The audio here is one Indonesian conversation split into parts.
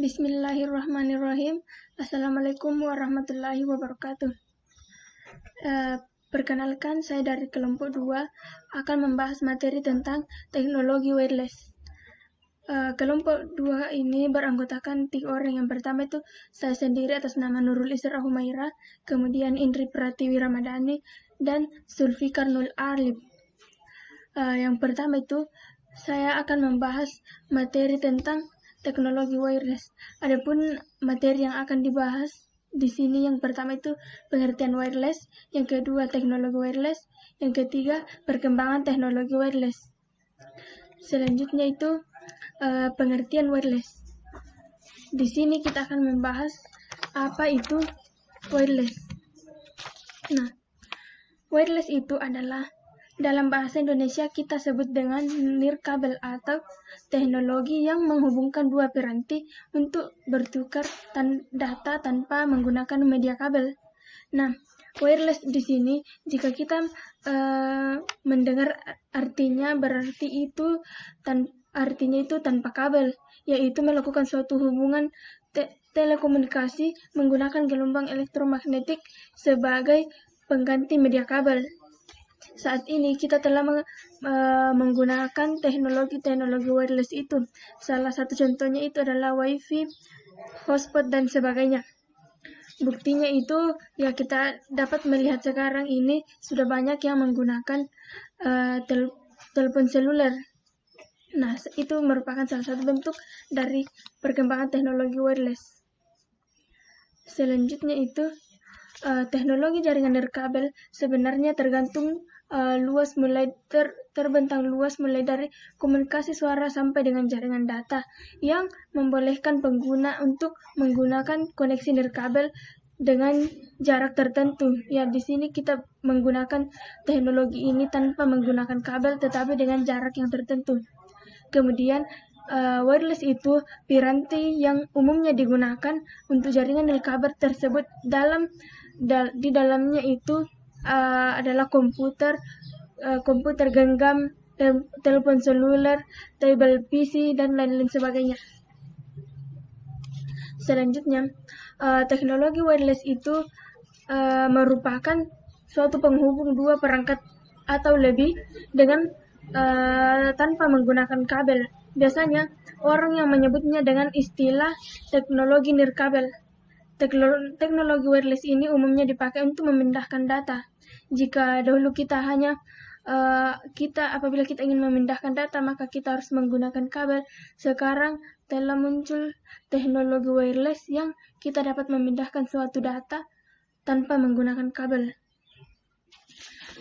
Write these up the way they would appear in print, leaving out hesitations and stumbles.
Bismillahirrahmanirrahim. Assalamualaikum warahmatullahi wabarakatuh. Perkenalkan, saya dari kelompok 2 akan membahas materi tentang teknologi wireless. Kelompok 2 ini beranggotakan 3 orang. Yang pertama itu saya sendiri atas nama Nurul Isra Humaira, kemudian Indri Pratiwi Ramadhani, dan Zulfikar Nul Arif. Yang pertama itu saya akan membahas materi tentang teknologi wireless. Adapun materi yang akan dibahas di sini yang pertama itu pengertian wireless, yang kedua teknologi wireless, yang ketiga perkembangan teknologi wireless. Selanjutnya itu pengertian wireless. Di sini kita akan membahas apa itu wireless. Nah, wireless itu adalah dalam bahasa Indonesia kita sebut dengan nirkabel atau teknologi yang menghubungkan dua piranti untuk bertukar data tanpa menggunakan media kabel. Nah, wireless di sini jika kita mendengar artinya berarti itu artinya itu tanpa kabel, yaitu melakukan suatu hubungan telekomunikasi menggunakan gelombang elektromagnetik sebagai pengganti media kabel. Saat ini kita telah menggunakan teknologi wireless itu. Salah satu contohnya itu adalah WiFi, hotspot, dan sebagainya. Buktinya itu ya kita dapat melihat sekarang ini sudah banyak yang menggunakan telepon seluler. Nah, itu merupakan salah satu bentuk dari perkembangan teknologi wireless. Selanjutnya itu teknologi jaringan nirkabel sebenarnya tergantung luas mulai terbentang luas mulai dari komunikasi suara sampai dengan jaringan data yang membolehkan pengguna untuk menggunakan koneksi nirkabel dengan jarak tertentu. Ya, di sini kita menggunakan teknologi ini tanpa menggunakan kabel tetapi dengan jarak yang tertentu. Kemudian wireless itu piranti yang umumnya digunakan untuk jaringan nirkabel tersebut di dalamnya itu adalah komputer genggam, telepon seluler, tablet PC, dan lain-lain sebagainya. Selanjutnya, teknologi wireless itu merupakan suatu penghubung dua perangkat atau lebih dengan tanpa menggunakan kabel. Biasanya orang yang menyebutnya dengan istilah teknologi nirkabel. Teknologi wireless ini umumnya dipakai untuk memindahkan data. Jika dahulu kita hanya apabila kita ingin memindahkan data maka kita harus menggunakan kabel. Sekarang telah muncul teknologi wireless yang kita dapat memindahkan suatu data tanpa menggunakan kabel.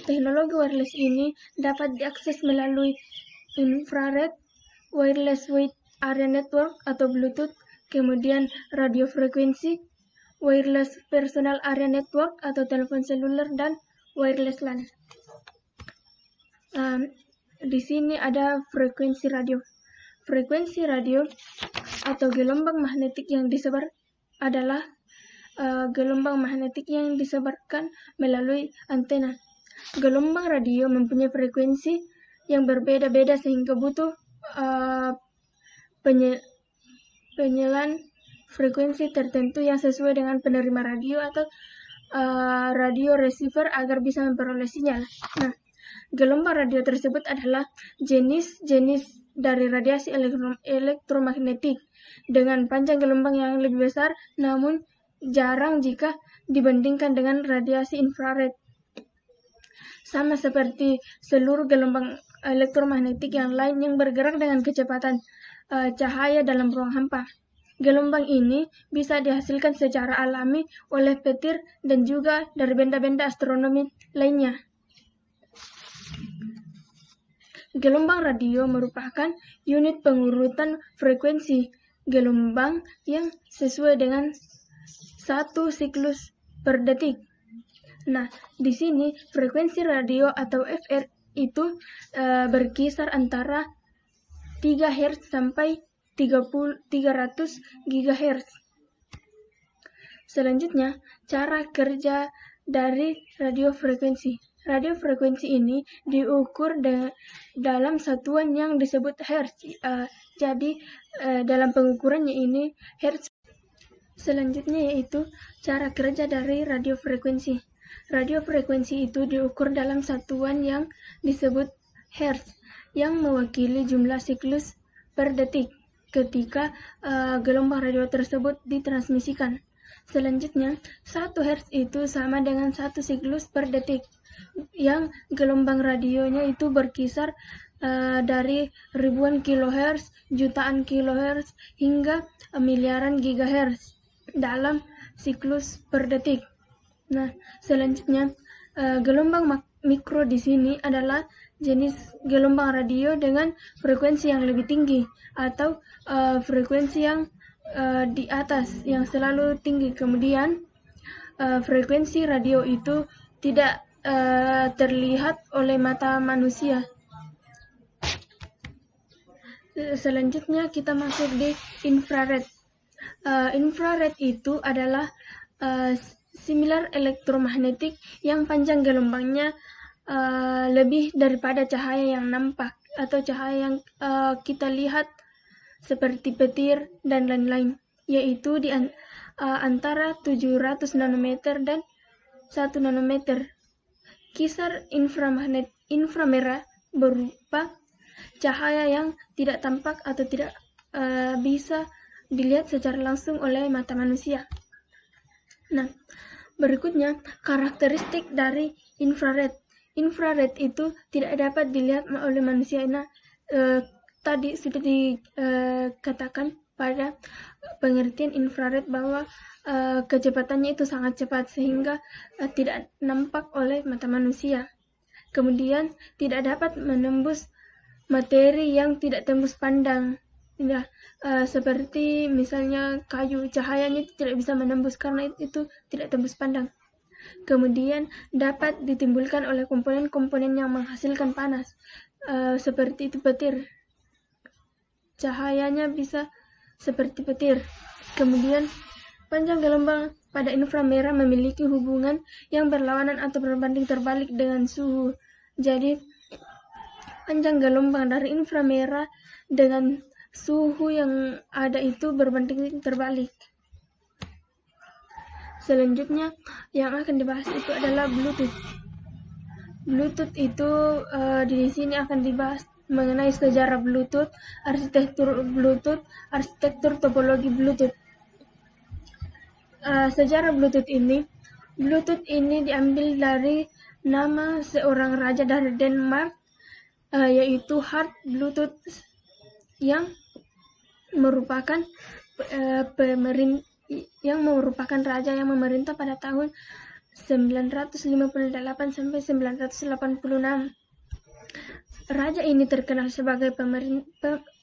Teknologi wireless ini dapat diakses melalui infrared, wireless wide area network atau Bluetooth, kemudian radio frekuensi, wireless personal area network atau telepon seluler, dan wireless LAN. Di sini ada frekuensi radio. Frekuensi radio atau gelombang magnetik yang disebar adalah gelombang magnetik yang disebarkan melalui antena. Gelombang radio mempunyai frekuensi yang berbeda-beda sehingga butuh penyelan frekuensi tertentu yang sesuai dengan penerima radio atau radio receiver agar bisa memperoleh sinyal. Nah, gelombang radio tersebut adalah jenis-jenis dari radiasi elektromagnetik dengan panjang gelombang yang lebih besar, namun jarang jika dibandingkan dengan radiasi infrared. Sama seperti seluruh gelombang elektromagnetik yang lain yang bergerak dengan kecepatan cahaya dalam ruang hampa. Gelombang ini bisa dihasilkan secara alami oleh petir dan juga dari benda-benda astronomi lainnya. Gelombang radio merupakan unit pengurutan frekuensi gelombang yang sesuai dengan satu siklus per detik. Nah, di sini frekuensi radio atau FR itu berkisar antara 3 Hz sampai 300 GHz. Selanjutnya, cara kerja dari radio frekuensi. Radio frekuensi ini diukur dalam satuan yang disebut hertz. Jadi dalam pengukurannya ini hertz. Selanjutnya yaitu cara kerja dari radio frekuensi. Radio frekuensi itu diukur dalam satuan yang disebut hertz, yang mewakili jumlah siklus per detik ketika gelombang radio tersebut ditransmisikan. Selanjutnya, 1 Hz itu sama dengan 1 siklus per detik, yang gelombang radionya itu berkisar dari ribuan kilohertz, jutaan kilohertz, hingga miliaran gigahertz dalam siklus per detik. Nah, selanjutnya, gelombang mikro di sini adalah jenis gelombang radio dengan frekuensi yang lebih tinggi, atau frekuensi yang di atas yang selalu tinggi. Kemudian frekuensi radio itu tidak terlihat oleh mata manusia. Selanjutnya kita masuk di infrared. Infrared itu adalah similar elektromagnetik yang panjang gelombangnya lebih daripada cahaya yang nampak atau cahaya yang kita lihat seperti petir dan lain-lain, yaitu di antara 700 nanometer dan 1 nanometer. Kisar inframerah berupa cahaya yang tidak tampak atau tidak bisa dilihat secara langsung oleh mata manusia. Nah, berikutnya karakteristik dari infrared. Infrared itu tidak dapat dilihat oleh manusia. Nah, tadi sudah dikatakan pada pengertian infrared bahwa kecepatannya itu sangat cepat sehingga tidak nampak oleh mata manusia. Kemudian tidak dapat menembus materi yang tidak tembus pandang. Nah, seperti misalnya kayu, cahayanya itu tidak bisa menembus karena itu tidak tembus pandang. Kemudian dapat ditimbulkan oleh komponen-komponen yang menghasilkan panas, seperti itu petir. Cahayanya bisa seperti petir. Kemudian panjang gelombang pada inframerah memiliki hubungan yang berlawanan atau berbanding terbalik dengan suhu. Jadi panjang gelombang dari inframerah dengan suhu yang ada itu berbanding terbalik. Selanjutnya yang akan dibahas itu adalah Bluetooth. Bluetooth itu di sini akan dibahas mengenai sejarah Bluetooth, arsitektur Bluetooth, arsitektur topologi Bluetooth. Sejarah Bluetooth ini diambil dari nama seorang raja dari Denmark, yaitu Harald Bluetooth, yang merupakan raja yang memerintah pada tahun 958 sampai 986. Raja ini terkenal sebagai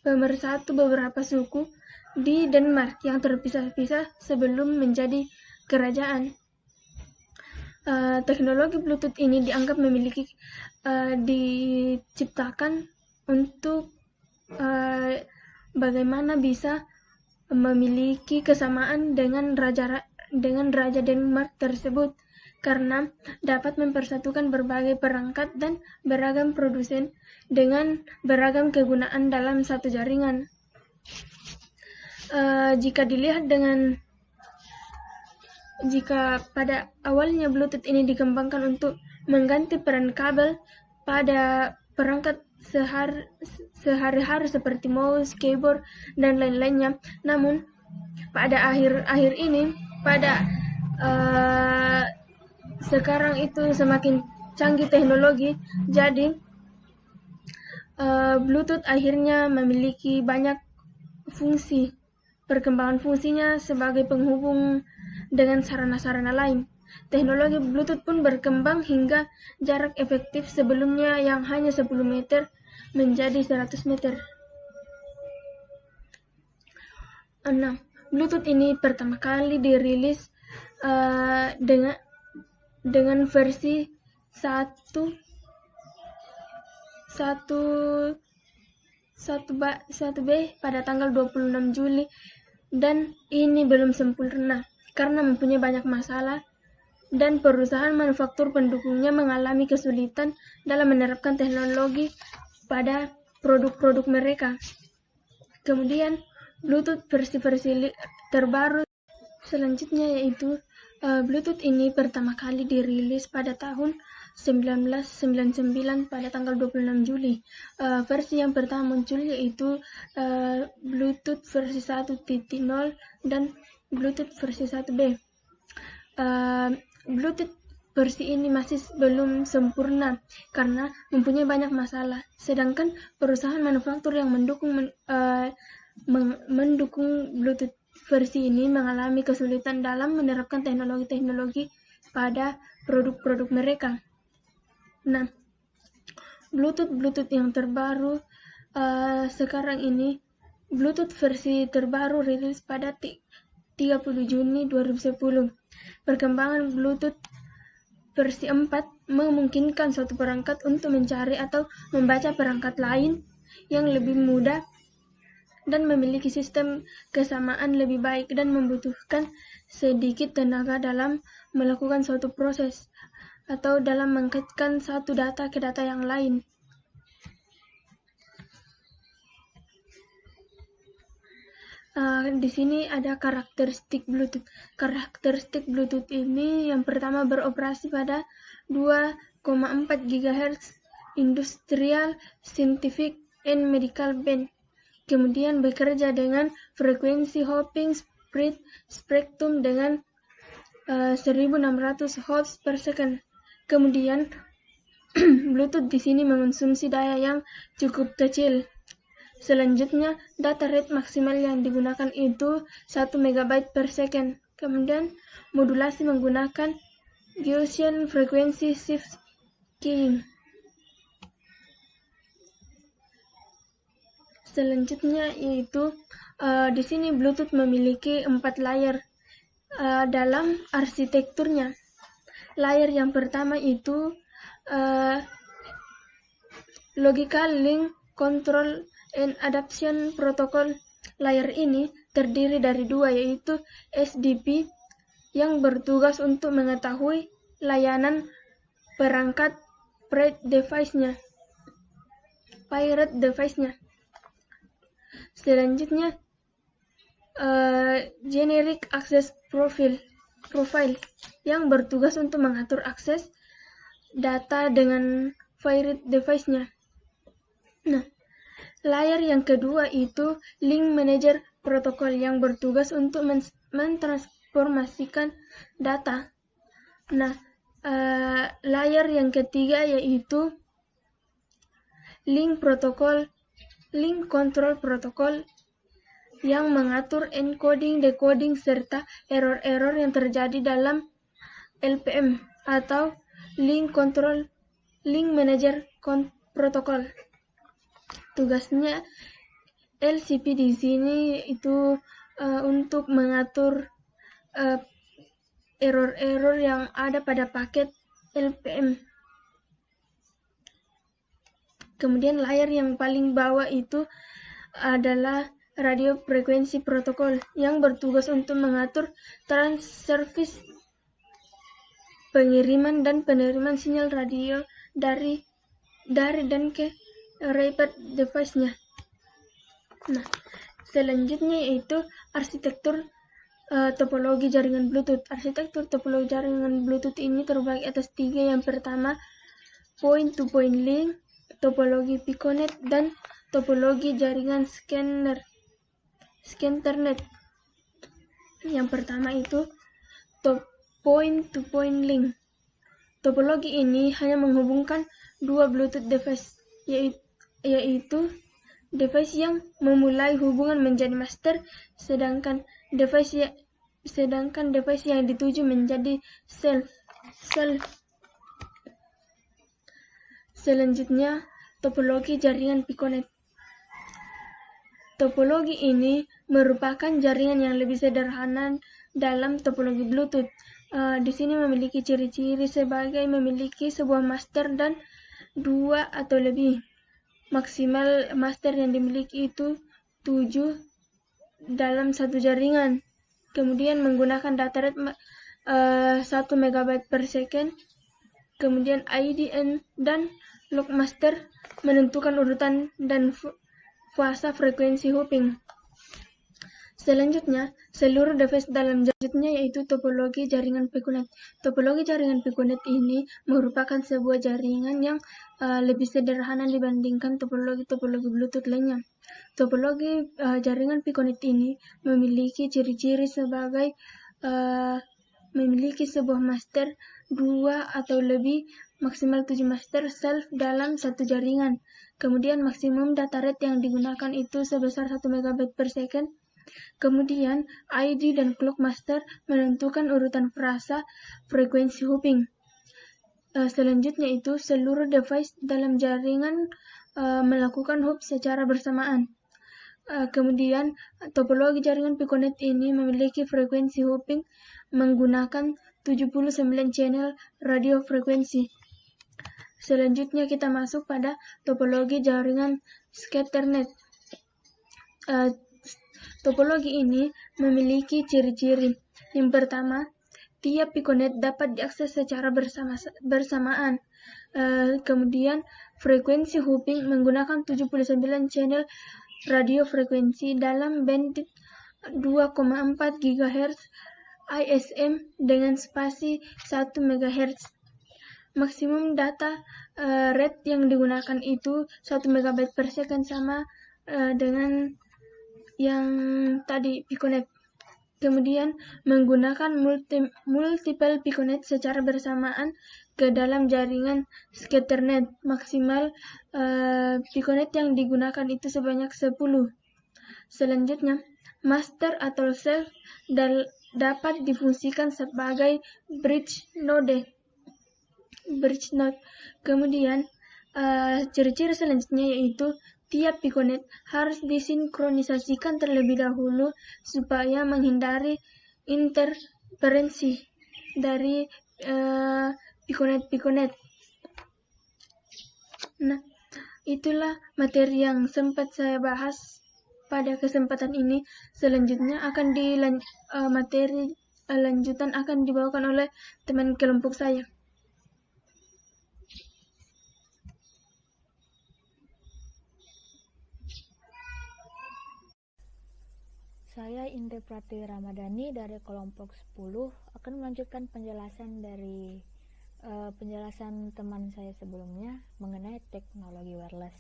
pemersatu beberapa suku di Denmark yang terpisah-pisah sebelum menjadi kerajaan. Teknologi Bluetooth ini dianggap diciptakan untuk bagaimana bisa memiliki kesamaan dengan raja Denmark tersebut, karena dapat mempersatukan berbagai perangkat dan beragam produsen dengan beragam kegunaan dalam satu jaringan. Jika pada awalnya Bluetooth ini dikembangkan untuk mengganti peran kabel pada perangkat sehari-hari seperti mouse, keyboard, dan lain-lainnya, namun pada akhir ini, sekarang itu semakin canggih teknologi, jadi Bluetooth akhirnya memiliki banyak fungsi. Perkembangan fungsinya sebagai penghubung dengan sarana-sarana lain. Teknologi Bluetooth pun berkembang hingga jarak efektif sebelumnya yang hanya 10 meter menjadi 100 meter. Nah, Bluetooth ini pertama kali dirilis dengan versi 1.1b pada tanggal 26 Juli, dan ini belum sempurna karena mempunyai banyak masalah dan perusahaan manufaktur pendukungnya mengalami kesulitan dalam menerapkan teknologi pada produk-produk mereka. Kemudian Bluetooth versi-versi terbaru selanjutnya yaitu Bluetooth ini pertama kali dirilis pada tahun 1999 pada tanggal 26 Juli. Versi yang pertama muncul yaitu Bluetooth versi 1.0 dan Bluetooth versi 1B. Bluetooth versi ini masih belum sempurna karena mempunyai banyak masalah. Sedangkan perusahaan manufaktur yang mendukung Bluetooth versi ini mengalami kesulitan dalam menerapkan teknologi-teknologi pada produk-produk mereka. Nah, Bluetooth yang terbaru sekarang ini, Bluetooth versi terbaru rilis pada 30 Juni 2010. Perkembangan Bluetooth versi 4 memungkinkan suatu perangkat untuk mencari atau membaca perangkat lain yang lebih mudah dan memiliki sistem kesamaan lebih baik dan membutuhkan sedikit tenaga dalam melakukan suatu proses atau dalam mengkaitkan satu data ke data yang lain. Di sini ada karakteristik Bluetooth. Karakteristik Bluetooth ini yang pertama beroperasi pada 2,4 GHz Industrial, Scientific, and Medical Band. Kemudian bekerja dengan frekuensi hopping spektrum dengan 1600 Hz per second. Kemudian Bluetooth di sini mengonsumsi daya yang cukup kecil. Selanjutnya, data rate maksimal yang digunakan itu 1 MB per second. Kemudian, modulasi menggunakan Gaussian Frequency Shift Keying. Selanjutnya yaitu di sini Bluetooth memiliki 4 layer dalam arsitekturnya. Layer yang pertama itu Logical Link Control and Adaptation Protocol. Layer ini terdiri dari dua, yaitu SDP yang bertugas untuk mengetahui layanan perangkat pirate device-nya. Selanjutnya Generic Access Profile yang bertugas untuk mengatur akses data dengan pirate device-nya. Nah, layer yang kedua itu Link Manager Protocol yang bertugas untuk mentransformasikan data. Nah, layer yang ketiga yaitu Link Control Protocol yang mengatur encoding, decoding, serta error-error yang terjadi dalam LPM atau Link Manager Protocol. Tugasnya LCP di sini itu untuk mengatur error-error yang ada pada paket LPM. Kemudian layer yang paling bawah itu adalah Radio Frequency Protocol yang bertugas untuk mengatur trans-service pengiriman dan penerimaan sinyal radio dari dan ke repeat device-nya. Nah, selanjutnya yaitu arsitektur topologi jaringan Bluetooth. Arsitektur topologi jaringan Bluetooth ini terbagi atas 3. Yang pertama, point-to-point link, topologi Piconet, dan topologi jaringan Scanternet. Yang pertama itu point-to-point link. Topologi ini hanya menghubungkan dua Bluetooth device, yaitu device yang memulai hubungan menjadi master, sedangkan device yang dituju menjadi self. Selanjutnya, topologi jaringan Piconet. Topologi ini merupakan jaringan yang lebih sederhana dalam topologi Bluetooth. Di sini memiliki ciri-ciri sebagai memiliki sebuah master dan 2 atau lebih. Maksimal master yang dimiliki itu 7 dalam satu jaringan. Kemudian menggunakan data rate 1 MB per second. Kemudian IDN dan logmaster menentukan urutan dan fasa frekuensi hopping. Selanjutnya, seluruh device dalam selanjutnya yaitu topologi jaringan Piconet. Topologi jaringan Piconet ini merupakan sebuah jaringan yang lebih sederhana dibandingkan topologi Bluetooth lainnya. Topologi jaringan Piconet ini memiliki ciri-ciri sebagai memiliki sebuah master, 2 atau lebih, maksimal 7 master self dalam satu jaringan. Kemudian maksimum data rate yang digunakan itu sebesar 1 MB per second. Kemudian ID dan clock master menentukan urutan frasa frekuensi hopping. Selanjutnya itu seluruh device dalam jaringan melakukan hop secara bersamaan. Kemudian topologi jaringan Piconet ini memiliki frekuensi hopping menggunakan 79 channel radio frekuensi. Selanjutnya kita masuk pada topologi jaringan Scatternet. Topologi ini memiliki ciri-ciri. Yang pertama, tiap Piconet dapat diakses secara bersamaan. Kemudian frekuensi hopping menggunakan 79 channel radio frekuensi dalam bandwidth 2,4 GHz ISM dengan spasi 1 MHz. Maksimum data rate yang digunakan itu 1 MB per second, sama dengan yang tadi Piconet. Kemudian menggunakan multiple Piconet secara bersamaan ke dalam jaringan Scatternet. Maksimal Piconet yang digunakan itu sebanyak 10. Selanjutnya, master atau self dapat difungsikan sebagai bridge node. Kemudian ciri-ciri selanjutnya yaitu tiap Piconet harus disinkronisasikan terlebih dahulu supaya menghindari interferensi dari Piconet. Nah, itulah materi yang sempat saya bahas pada kesempatan ini. Selanjutnya akan materi lanjutan akan dibawakan oleh teman kelompok saya. Saya Indri Pratiwi Ramadhani dari kelompok 10 akan melanjutkan penjelasan dari penjelasan teman saya sebelumnya mengenai teknologi wireless.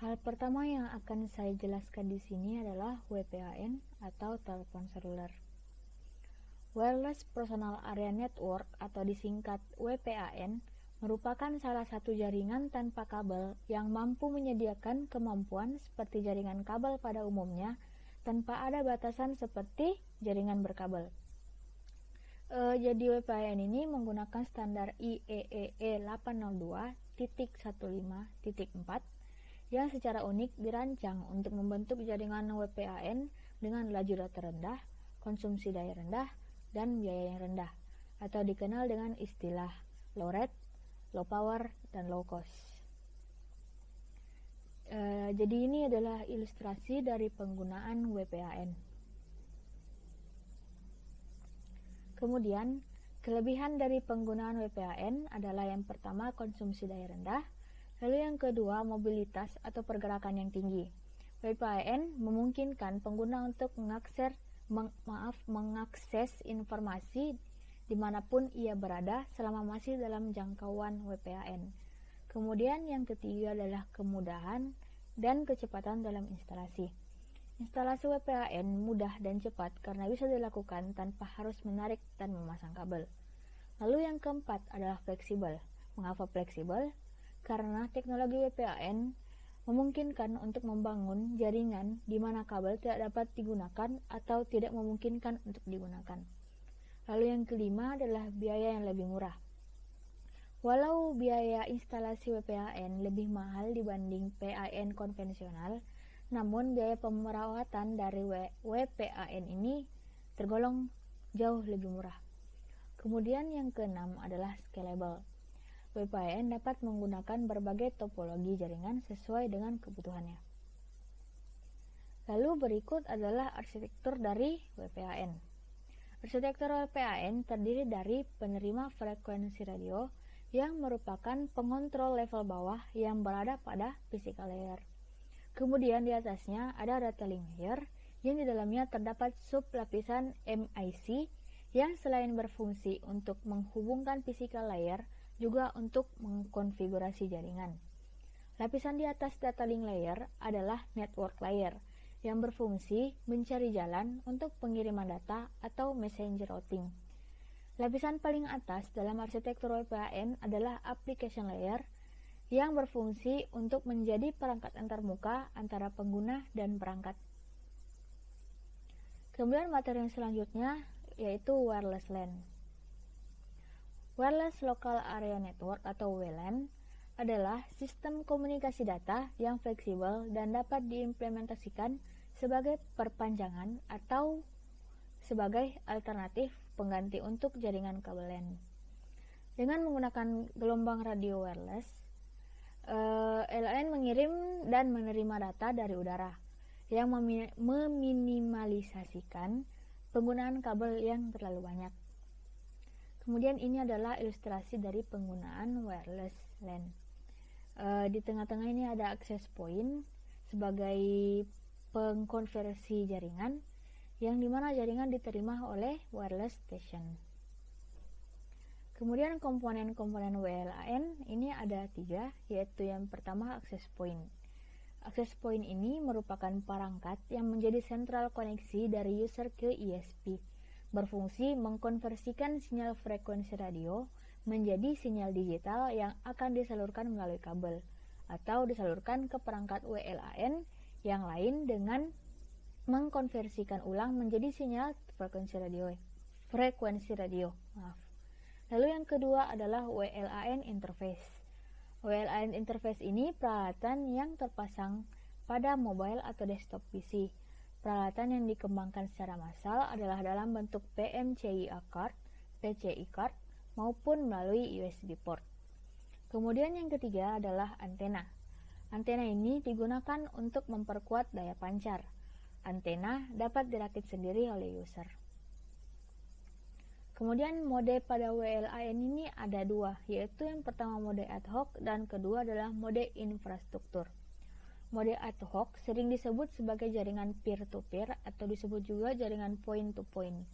Hal pertama yang akan saya jelaskan di sini adalah WPAN atau telepon seluler. Wireless Personal Area Network atau disingkat WPAN merupakan salah satu jaringan tanpa kabel yang mampu menyediakan kemampuan seperti jaringan kabel pada umumnya tanpa ada batasan seperti jaringan berkabel. Jadi WPAN ini menggunakan standar IEEE 802.15.4 yang secara unik dirancang untuk membentuk jaringan WPAN dengan laju data rendah, konsumsi daya rendah, dan biaya yang rendah, atau dikenal dengan istilah low rate, low power, dan low cost. Jadi ini adalah ilustrasi dari penggunaan WPAN. Kemudian, kelebihan dari penggunaan WPAN adalah yang pertama konsumsi daya rendah, lalu yang kedua mobilitas atau pergerakan yang tinggi. WPAN memungkinkan pengguna untuk mengakses informasi dimanapun ia berada selama masih dalam jangkauan WPAN. Kemudian yang ketiga adalah kemudahan dan kecepatan dalam instalasi. Instalasi WPAN mudah dan cepat karena bisa dilakukan tanpa harus menarik dan memasang kabel. Lalu yang keempat adalah fleksibel. Mengapa fleksibel? Karena teknologi WPAN memungkinkan untuk membangun jaringan di mana kabel tidak dapat digunakan atau tidak memungkinkan untuk digunakan. Lalu yang kelima adalah biaya yang lebih murah. Walau biaya instalasi WPAN lebih mahal dibanding PAN konvensional, namun biaya pemerawatan dari WPAN ini tergolong jauh lebih murah. Kemudian yang keenam adalah scalable. WPAN dapat menggunakan berbagai topologi jaringan sesuai dengan kebutuhannya. Lalu berikut adalah arsitektur dari WPAN. Arsitektur WPAN terdiri dari penerima frekuensi radio yang merupakan pengontrol level bawah yang berada pada physical layer. Kemudian di atasnya ada data link layer yang di dalamnya terdapat sub lapisan MIC yang selain berfungsi untuk menghubungkan physical layer juga untuk mengkonfigurasi jaringan. Lapisan di atas data link layer adalah network layer yang berfungsi mencari jalan untuk pengiriman data atau messenger routing. Lapisan paling atas dalam arsitektur WPAN adalah application layer yang berfungsi untuk menjadi perangkat antarmuka antara pengguna dan perangkat. Kemudian materi yang selanjutnya yaitu wireless LAN. Wireless Local Area Network atau WLAN adalah sistem komunikasi data yang fleksibel dan dapat diimplementasikan sebagai perpanjangan atau sebagai alternatif pengganti untuk jaringan kabel LAN. Dengan menggunakan gelombang radio wireless, LAN mengirim dan menerima data dari udara yang meminimalisasikan penggunaan kabel yang terlalu banyak. Kemudian ini adalah ilustrasi dari penggunaan wireless LAN. Di tengah-tengah ini ada access point sebagai pengkonversi jaringan yang dimana jaringan diterima oleh wireless station. Kemudian komponen-komponen WLAN ini ada 3, yaitu yang pertama access point. Access point ini merupakan perangkat yang menjadi sentral koneksi dari user ke ISP, berfungsi mengkonversikan sinyal frekuensi radio menjadi sinyal digital yang akan disalurkan melalui kabel atau disalurkan ke perangkat WLAN yang lain dengan mengkonversikan ulang menjadi sinyal frekuensi radio. Lalu yang kedua adalah WLAN interface. WLAN interface ini peralatan yang terpasang pada mobile atau desktop PC. Peralatan yang dikembangkan secara massal adalah dalam bentuk PMCIe card, PCI card, maupun melalui USB port. Kemudian yang ketiga adalah antena. Antena ini digunakan untuk memperkuat daya pancar. Antena dapat dirakit sendiri oleh user. Kemudian mode pada WLAN ini ada 2, yaitu yang pertama mode ad hoc dan kedua adalah mode infrastruktur. Mode ad hoc sering disebut sebagai jaringan peer-to-peer atau disebut juga jaringan point-to-point.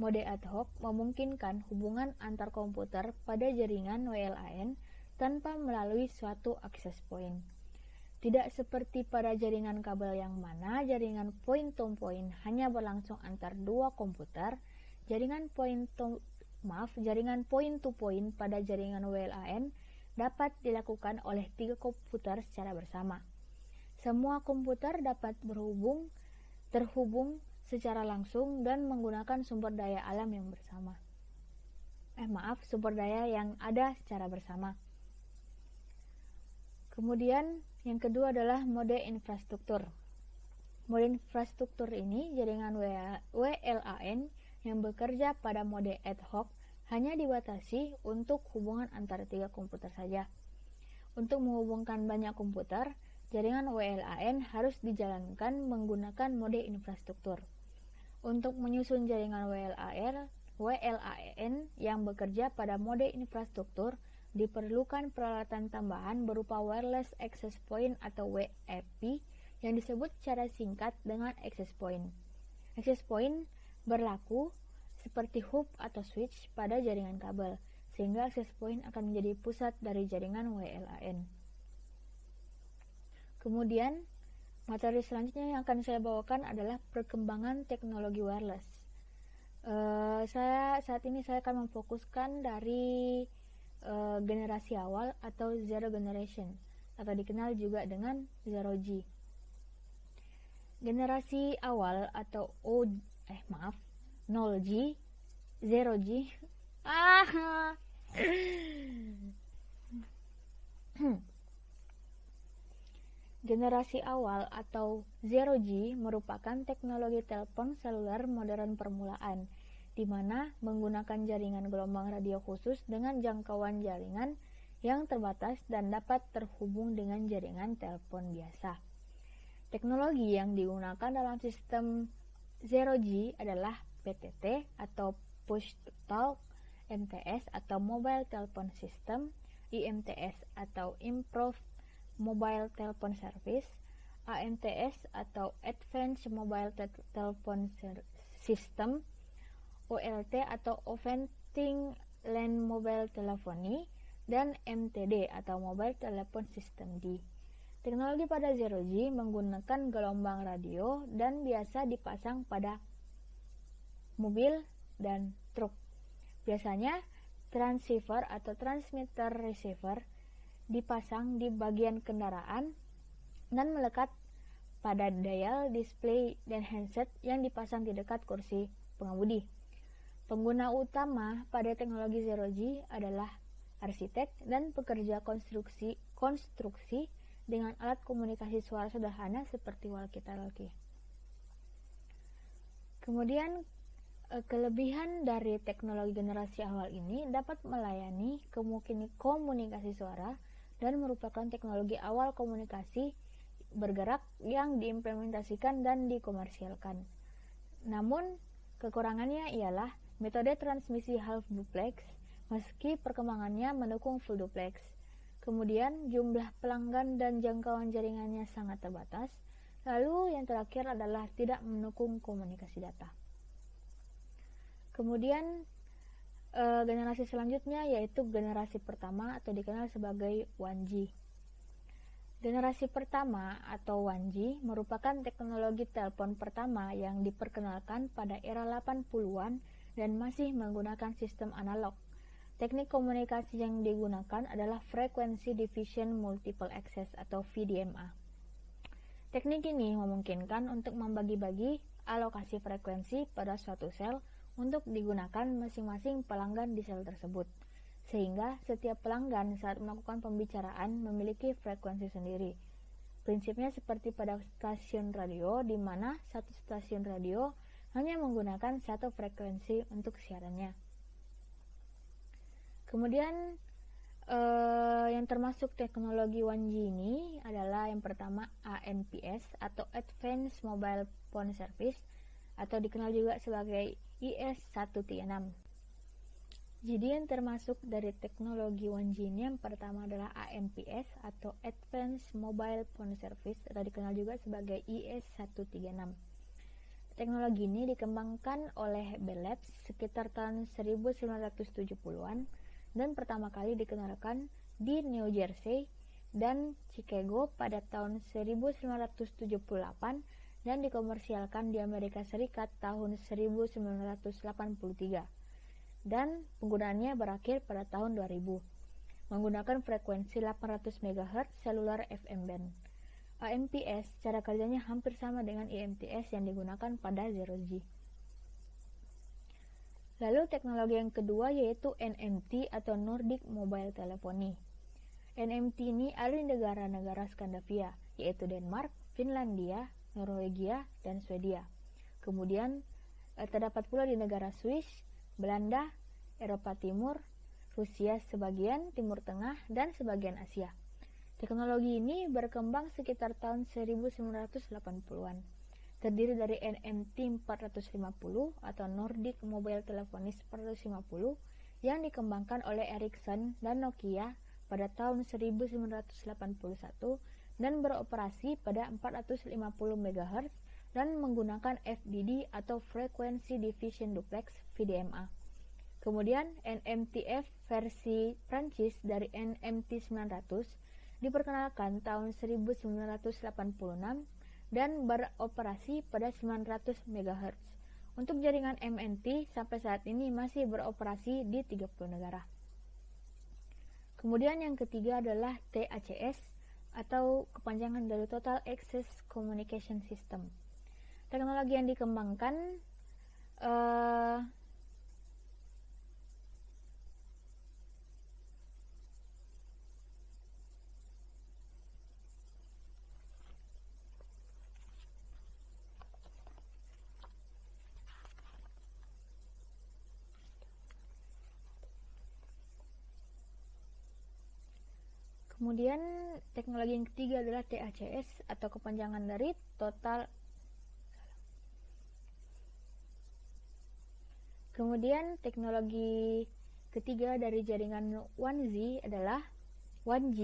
Mode ad hoc memungkinkan hubungan antar komputer pada jaringan WLAN tanpa melalui suatu access point. Tidak seperti pada jaringan kabel yang mana jaringan point-to-point hanya berlangsung antar 2 komputer, jaringan point-to-point pada jaringan WLAN dapat dilakukan oleh 3 komputer secara bersama. Semua komputer dapat terhubung secara langsung dan menggunakan sumber daya alam yang sumber daya yang ada secara bersama. Kemudian yang kedua adalah mode infrastruktur. Mode infrastruktur ini jaringan WLAN yang bekerja pada mode ad hoc hanya dibatasi untuk hubungan antara 3 komputer saja. Untuk menghubungkan banyak komputer, jaringan WLAN harus dijalankan menggunakan mode infrastruktur. Untuk menyusun jaringan WLAN yang bekerja pada mode infrastruktur, diperlukan peralatan tambahan berupa wireless access point atau WAP yang disebut secara singkat dengan access point. Access point berlaku seperti hub atau switch pada jaringan kabel, sehingga access point akan menjadi pusat dari jaringan WLAN. Kemudian, materi selanjutnya yang akan saya bawakan adalah perkembangan teknologi wireless. Saat ini saya akan memfokuskan dari generasi awal atau zero generation atau dikenal juga dengan 0G. Generasi awal atau 0G, 0G. Generasi awal atau 0G merupakan teknologi telepon seluler modern permulaan, di mana menggunakan jaringan gelombang radio khusus dengan jangkauan jaringan yang terbatas dan dapat terhubung dengan jaringan telepon biasa. Teknologi yang digunakan dalam sistem 0G adalah PTT atau Push to Talk, MTS atau Mobile Telephone System, IMTS atau Improved Mobile Telephone Service, AMTS atau Advanced Mobile Telephone System, OLT atau Advancing Land Mobile Telephony, dan MTD atau Mobile Telephone System D. Teknologi pada 0G menggunakan gelombang radio dan biasa dipasang pada mobil dan truk. Biasanya transceiver atau transmitter receiver dipasang di bagian kendaraan dan melekat pada dial, display, dan handset yang dipasang di dekat kursi pengemudi. Pengguna utama pada teknologi 0G adalah arsitek dan pekerja konstruksi dengan alat komunikasi suara sederhana seperti walkie-talkie. Kemudian, kelebihan dari teknologi generasi awal ini dapat melayani komunikasi suara dan merupakan teknologi awal komunikasi bergerak yang diimplementasikan dan dikomersialkan. Namun, kekurangannya ialah metode transmisi half duplex, meski perkembangannya mendukung full duplex. Kemudian, jumlah pelanggan dan jangkauan jaringannya sangat terbatas. Lalu, yang terakhir adalah tidak mendukung komunikasi data. Kemudian, generasi selanjutnya yaitu generasi pertama atau dikenal sebagai 1G. Generasi pertama atau 1G merupakan teknologi telepon pertama yang diperkenalkan pada era 80-an dan masih menggunakan sistem analog. Teknik komunikasi yang digunakan adalah Frequency Division Multiple Access atau VDMA. Teknik ini memungkinkan untuk membagi-bagi alokasi frekuensi pada suatu sel untuk digunakan masing-masing pelanggan di sel tersebut, sehingga setiap pelanggan saat melakukan pembicaraan memiliki frekuensi sendiri. Prinsipnya seperti pada stasiun radio, di mana satu stasiun radio hanya menggunakan satu frekuensi untuk siarannya. Kemudian yang termasuk teknologi 1G ini adalah yang pertama AMPS atau Advanced Mobile Phone Service atau dikenal juga sebagai IS-136. Jadi yang termasuk dari teknologi 1G ini yang pertama adalah AMPS atau Advanced Mobile Phone Service atau dikenal juga sebagai IS-136. Teknologi ini dikembangkan oleh Bell Labs sekitar tahun 1970-an dan pertama kali dikenalkan di New Jersey dan Chicago pada tahun 1978 dan dikomersialkan di Amerika Serikat tahun 1983 dan penggunaannya berakhir pada tahun 2000 menggunakan frekuensi 800 MHz seluler FM band. AMPS cara kerjanya hampir sama dengan IMTS yang digunakan pada 0G. Lalu teknologi yang kedua yaitu NMT atau Nordic Mobile Telephony. NMT ini ada di negara-negara Skandinavia, yaitu Denmark, Finlandia, Norwegia, dan Swedia. Kemudian terdapat pula di negara Swiss, Belanda, Eropa Timur, Rusia sebagian, Timur Tengah, dan sebagian Asia. Teknologi ini berkembang sekitar tahun 1980-an. Terdiri dari NMT 450 atau Nordic Mobile Telephony 450 yang dikembangkan oleh Ericsson dan Nokia pada tahun 1981 dan beroperasi pada 450 MHz dan menggunakan FDD atau Frequency Division Duplex VDMA. Kemudian NMTF versi Prancis dari NMT 900 diperkenalkan tahun 1986 dan beroperasi pada 900 MHz. Untuk jaringan MNT sampai saat ini masih beroperasi di 30 negara. Kemudian yang ketiga adalah TACS atau kepanjangan dari Total Access Communication System. Teknologi yang dikembangkan Kemudian teknologi yang ketiga adalah TACS atau kepanjangan dari Kemudian teknologi ketiga dari jaringan 1G adalah 1G.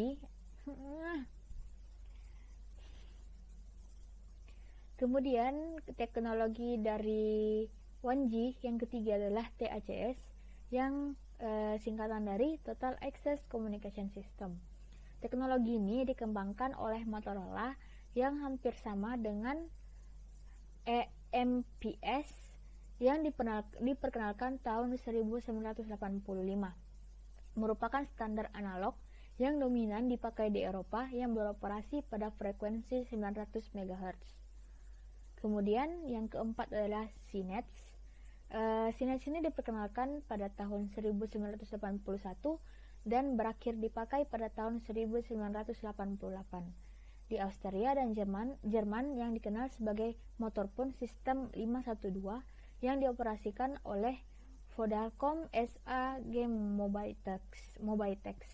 Kemudian teknologi dari 1G yang ketiga adalah TACS, yang singkatan dari Total Access Communication System. Teknologi ini dikembangkan oleh Motorola yang hampir sama dengan EMPS yang diperkenalkan tahun 1985. Merupakan standar analog yang dominan dipakai di Eropa yang beroperasi pada frekuensi 900 MHz. Kemudian yang keempat adalah CNETS. CNETS ini diperkenalkan pada tahun 1981 dan berakhir dipakai pada tahun 1988 di Austria dan Jerman yang dikenal sebagai Motorphone System 512 yang dioperasikan oleh Vodacom SAG Mobitex.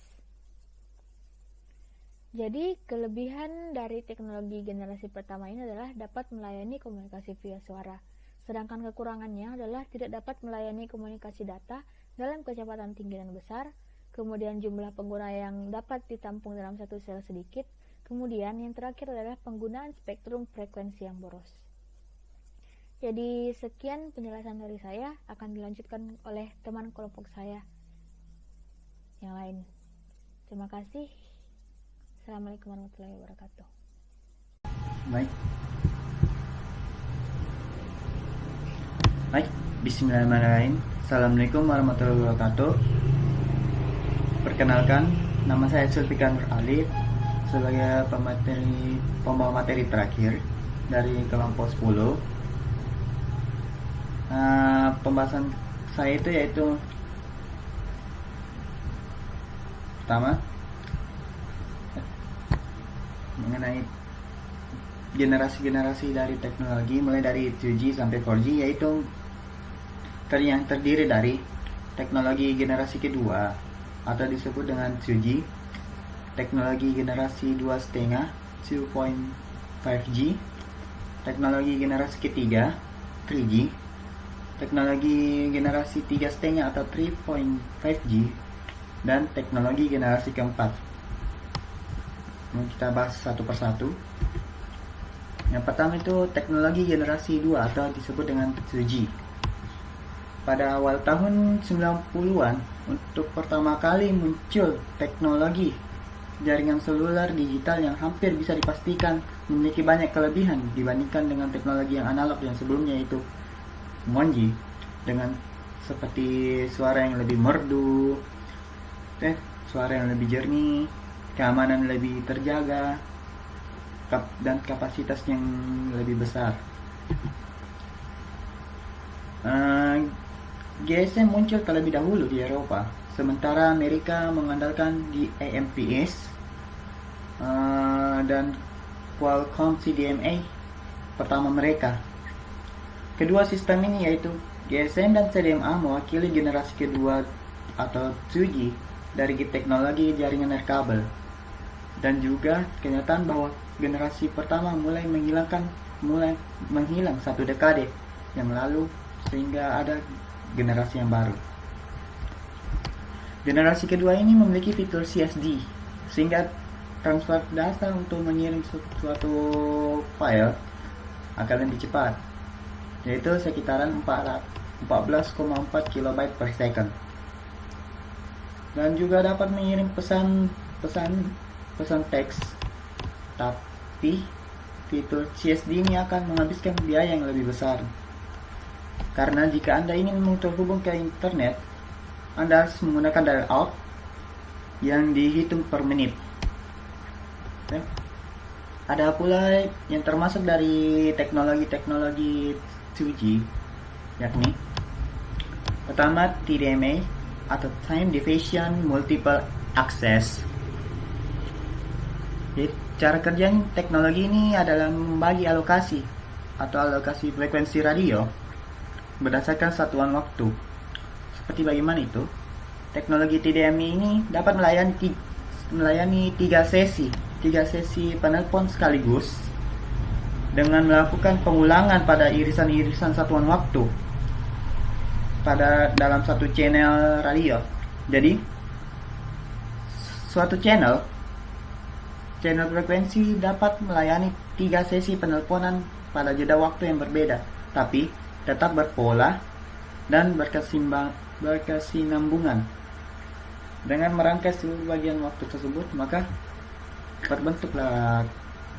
Jadi kelebihan dari teknologi generasi pertama ini adalah dapat melayani komunikasi via suara, sedangkan kekurangannya adalah tidak dapat melayani komunikasi data dalam kecepatan tinggi dan besar. Kemudian jumlah pengguna yang dapat ditampung dalam satu sel sedikit. Kemudian yang terakhir adalah penggunaan spektrum frekuensi yang boros. Jadi sekian penjelasan dari saya, akan dilanjutkan oleh teman kelompok saya yang lain. Terima kasih. Assalamualaikum warahmatullahi wabarakatuh. Baik, bismillahirrahmanirrahim. Assalamualaikum warahmatullahi wabarakatuh. Perkenalkan, nama saya Zulfikar Nur Alif sebagai pembawa materi terakhir dari kelompok 10. Pembahasan saya itu yaitu pertama mengenai generasi-generasi dari teknologi mulai dari 2G sampai 4G, yaitu yang terdiri dari teknologi generasi kedua atau disebut dengan 2G, teknologi generasi 2,5 2.5G, teknologi generasi ketiga 3G, teknologi generasi 3,5 atau 3.5G, dan teknologi generasi keempat. Kita bahas satu persatu. Yang pertama itu teknologi generasi 2 atau disebut dengan 2G. Pada awal tahun 90-an, untuk pertama kali muncul teknologi jaringan seluler digital yang hampir bisa dipastikan memiliki banyak kelebihan dibandingkan dengan teknologi yang analog yang sebelumnya, yaitu 1G, dengan seperti suara yang lebih merdu, suara yang lebih jernih, keamanan lebih terjaga, dan kapasitas yang lebih besar. GSM muncul terlebih dahulu di Eropa, sementara Amerika mengandalkan di EMPS dan Qualcomm CDMA pertama mereka. Kedua sistem ini yaitu GSM dan CDMA mewakili generasi kedua atau 2G dari teknologi jaringan nirkabel, dan juga kenyataan bahwa generasi pertama mulai menghilang satu dekade yang lalu sehingga ada generasi yang baru. Generasi kedua ini memiliki fitur CSD sehingga transfer data untuk mengirim suatu file akan lebih cepat, yaitu sekitaran 14,4 KB per second, dan juga dapat mengirim pesan teks. Tapi fitur CSD ini akan menghabiskan biaya yang lebih besar, karena jika Anda ingin terhubung ke internet, Anda harus menggunakan dial-up yang dihitung per menit. Ada pula yang termasuk dari teknologi 2G, yakni pertama TDMA atau Time Division Multiple Access. Jadi, cara kerja teknologi ini adalah membagi alokasi frekuensi radio berdasarkan satuan waktu. Seperti bagaimana itu? Teknologi TDMA ini dapat melayani 3 sesi penelpon sekaligus dengan melakukan pengulangan pada irisan-irisan satuan waktu. dalam satu channel radio. Jadi suatu channel frekuensi dapat melayani 3 sesi penelponan pada jeda waktu yang berbeda, tapi tetap berpola dan berkesinambungan. Dengan merangkai seluruh bagian waktu tersebut, maka terbentuklah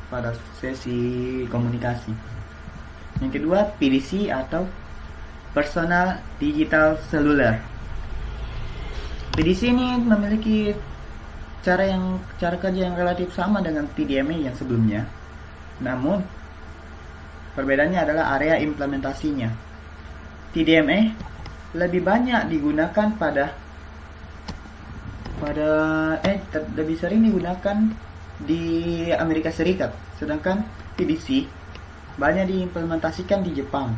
pada sesi komunikasi. Yang kedua, PDC atau Personal Digital Cellular. PDC ini memiliki cara kerja yang relatif sama dengan TDMA yang sebelumnya. Namun, perbedaannya adalah area implementasinya. TDMA lebih banyak digunakan lebih sering digunakan di Amerika Serikat, sedangkan PDC banyak diimplementasikan di Jepang.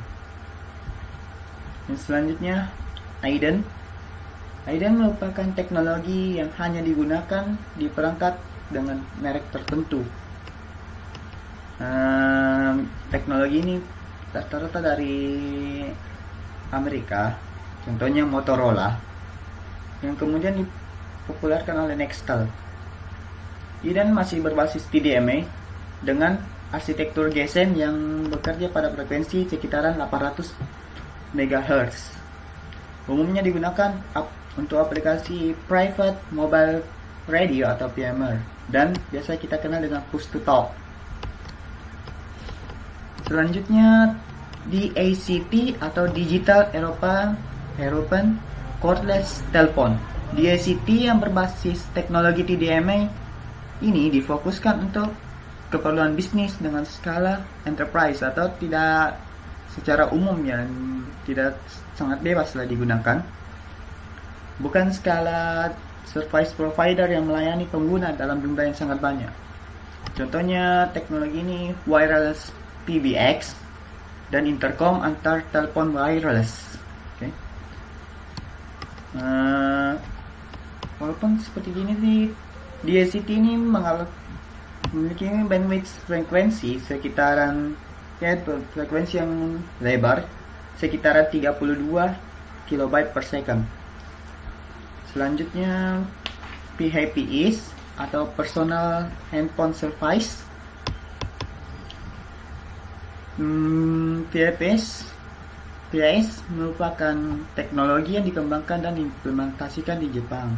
Yang selanjutnya, AIDEN merupakan teknologi yang hanya digunakan di perangkat dengan merek tertentu. Teknologi ini rata-rata dari Amerika, contohnya Motorola, yang kemudian dipopulerkan oleh Nextel. AIDEN masih berbasis TDMA dengan arsitektur GSM yang bekerja pada frekuensi sekitaran 800 MHz. Umumnya digunakan untuk aplikasi Private Mobile Radio atau PMR, dan biasa kita kenal dengan Push to Talk. Selanjutnya, DACT atau Digital European Cordless Telephone. DACT yang berbasis teknologi TDMA ini difokuskan untuk keperluan bisnis dengan skala enterprise atau tidak secara umum, yang tidak sangat bebaslah digunakan. Bukan skala service provider yang melayani pengguna dalam jumlah yang sangat banyak. Contohnya teknologi ini wireless PBX dan intercom antar telepon wireless. Okay. Walaupun seperti gini sih, DACT ini memiliki bandwidth frekuensi sekitaran frekuensi yang lebar sekitaran 32 kilobyte per second. Selanjutnya, PHPS atau Personal Handphone Service. PHPS merupakan teknologi yang dikembangkan dan diimplementasikan di Jepang.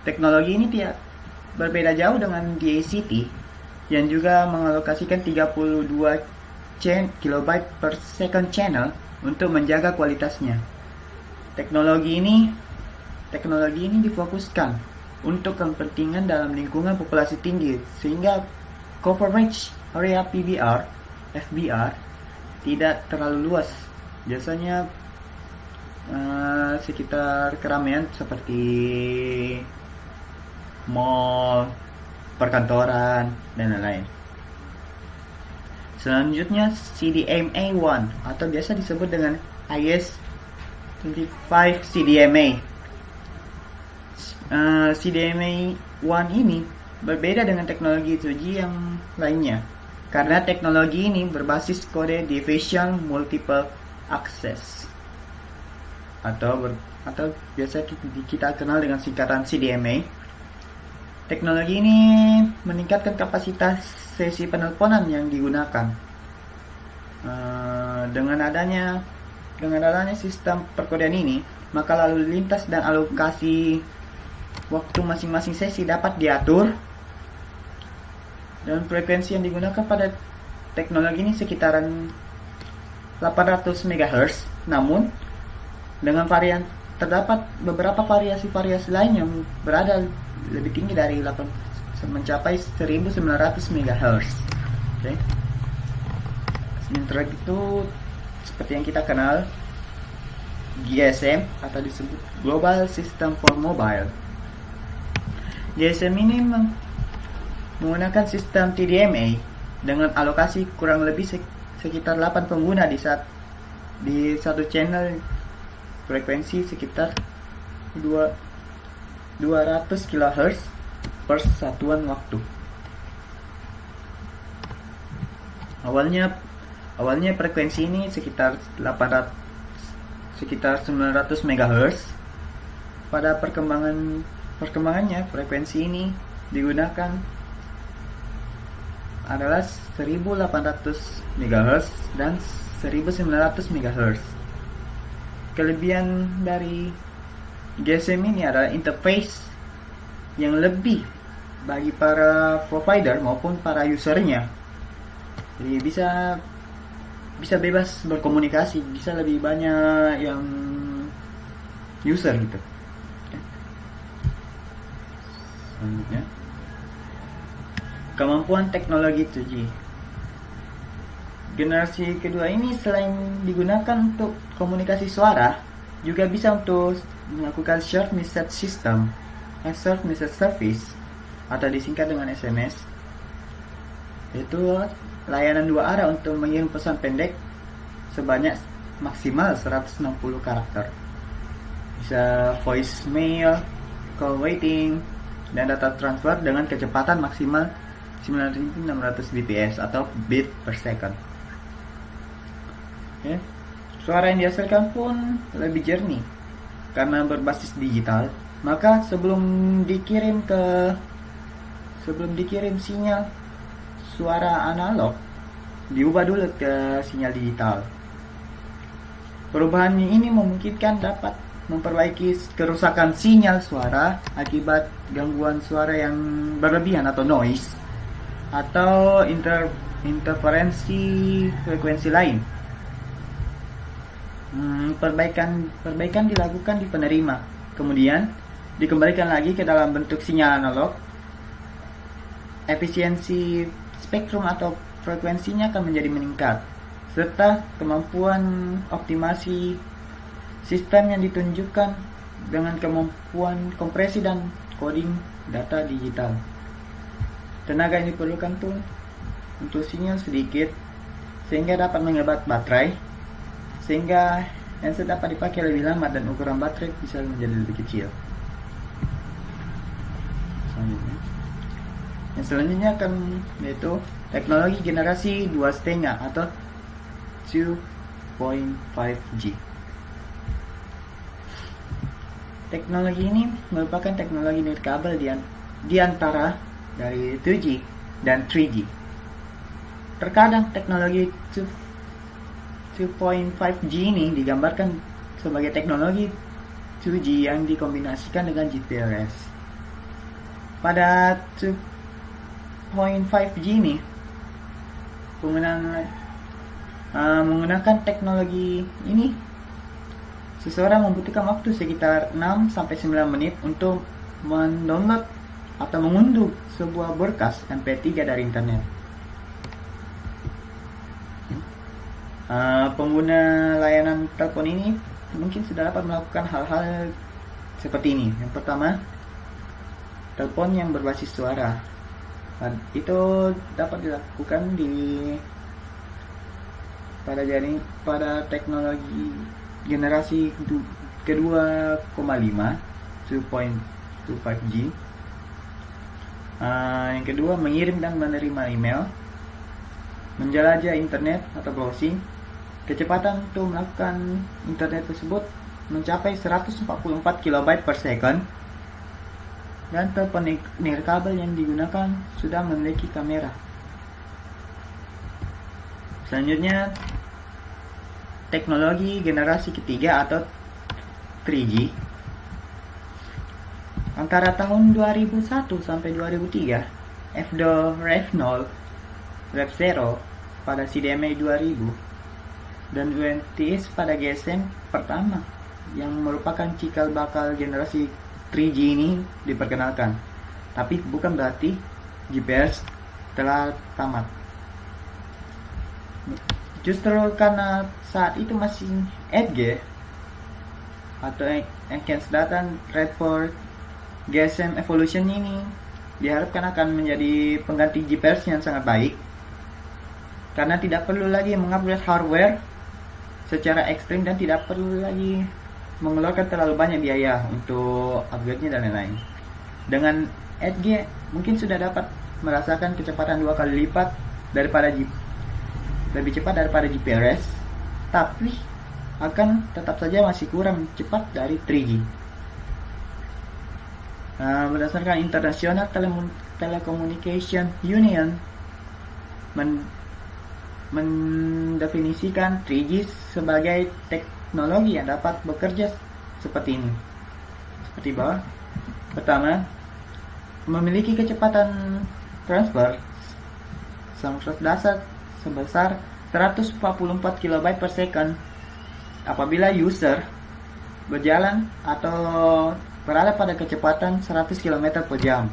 Teknologi ini tidak berbeda jauh dengan DACT yang juga mengalokasikan 32 kilobyte per second channel untuk menjaga kualitasnya. Teknologi ini difokuskan untuk kepentingan dalam lingkungan populasi tinggi, sehingga coverage area FBR tidak terlalu luas. Biasanya sekitar keramaian seperti mall, perkantoran, dan lain-lain. Selanjutnya, CDMA1 atau biasa disebut dengan IS-25 CDMA. CDMA1 ini berbeda dengan teknologi 2G yang lainnya, karena teknologi ini berbasis kode Division Multiple Access atau biasa kita kenal dengan singkatan CDMA. Teknologi ini meningkatkan kapasitas sesi penelponan yang digunakan. Dengan adanya sistem perkodean ini, maka lalu lintas dan alokasi waktu masing-masing sesi dapat diatur, dan frekuensi yang digunakan pada teknologi ini sekitaran 800 MHz. Namun dengan terdapat beberapa variasi lain yang berada lebih tinggi dari mencapai 1900 MHz. Okay. Sementara itu, seperti yang kita kenal, GSM atau disebut Global System for Mobile. GSM ini menggunakan sistem TDMA dengan alokasi kurang lebih sekitar 8 pengguna di satu channel frekuensi sekitar 200 kHz per satuan waktu. Awalnya frekuensi ini sekitar 800 sekitar 900 MHz. Pada perkembangannya frekuensi ini digunakan adalah 1800 MHz dan 1900 MHz. Kelebihan dari GSM ini adalah interface yang lebih bagi para provider maupun para usernya. Jadi bisa bebas berkomunikasi, bisa lebih banyak yang user gitu. Selanjutnya, kemampuan teknologi 2G. Generasi kedua ini selain digunakan untuk komunikasi suara, juga bisa untuk melakukan short message system, short message service, atau disingkat dengan SMS. Itu layanan dua arah untuk mengirim pesan pendek sebanyak maksimal 160 karakter. Bisa voicemail, call waiting, dan data transfer dengan kecepatan maksimal 9600 bps atau bit per second. Ya. Suara yang dihasilkan pun lebih jernih karena berbasis digital. Maka sebelum dikirim sinyal suara analog, diubah dulu ke sinyal digital. Perubahan ini memungkinkan dapat memperbaiki kerusakan sinyal suara akibat gangguan suara yang berlebihan atau noise, atau interferensi frekuensi lain. Perbaikan dilakukan di penerima, kemudian dikembalikan lagi ke dalam bentuk sinyal analog. Efisiensi spektrum atau frekuensinya akan menjadi meningkat, serta kemampuan optimasi sistem yang ditunjukkan dengan kemampuan kompresi dan coding data digital. Tenaga yang diperlukan pun untuk sinyal sedikit sehingga dapat menghemat baterai, sehingga handset dapat dipakai lebih lama dan ukuran baterai bisa menjadi lebih kecil. Yang selanjutnya akan yaitu teknologi generasi 2,5 atau 2.5G. Teknologi ini merupakan teknologi nirkabel di antara dari 2G dan 3G. Terkadang teknologi 2.5G ini digambarkan sebagai teknologi 2G yang dikombinasikan dengan GPRS. Pada 2.5G ini menggunakan teknologi ini, seseorang membutuhkan waktu sekitar 6-9 menit untuk mendownload atau mengunduh sebuah berkas MP3 dari internet. Pengguna layanan telepon ini mungkin sudah dapat melakukan hal-hal seperti ini. Yang pertama, telepon yang berbasis suara. Itu dapat dilakukan pada teknologi generasi kedua 2.5G. Yang kedua, mengirim dan menerima email, menjelajah internet atau browsing. Kecepatan untuk melakukan internet tersebut mencapai 144 KB per second, dan telepon nirkabel yang digunakan sudah memiliki kamera. Selanjutnya, teknologi generasi ketiga atau 3G. Antara tahun 2001 sampai 2003, F0, Web0 pada CDMA 2000, dan UMTS pada GSM pertama yang merupakan cikal bakal generasi 3G ini diperkenalkan. Tapi bukan berarti GPS telah tamat. Justru karena saat itu masih 8G atau Enhanced Data Rate for GSM Evolution ini diharapkan akan menjadi pengganti GPS yang sangat baik, karena tidak perlu lagi mengupgrade hardware secara ekstrim dan tidak perlu lagi mengeluarkan terlalu banyak biaya untuk upgrade-nya dan lain-lain. Dengan 8G mungkin sudah dapat merasakan kecepatan 2 kali lipat lebih cepat daripada GPRS, tapi akan tetap saja masih kurang cepat dari 3G. Berdasarkan International Telecommunication Union mendefinisikan 3G sebagai teknologi yang dapat bekerja seperti ini. Seperti bawah. Pertama, memiliki kecepatan transfer dasar sebesar 144 KB per second apabila user berjalan atau berada pada kecepatan 100 km per jam.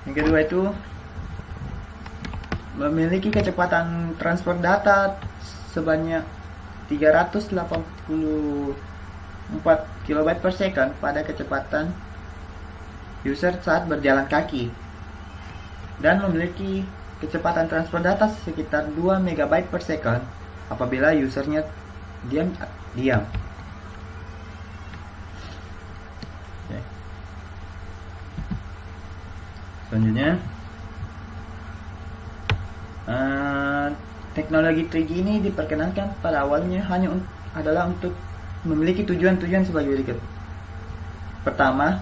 Yang kedua itu memiliki kecepatan transfer data sebanyak 384 KB per second pada kecepatan user saat berjalan kaki, dan memiliki kecepatan transfer data sekitar 2 MB per second apabila usernya diam. Okay. Selanjutnya, teknologi 3G ini diperkenankan pada awalnya hanya adalah untuk memiliki tujuan-tujuan sebagai berikut. Pertama,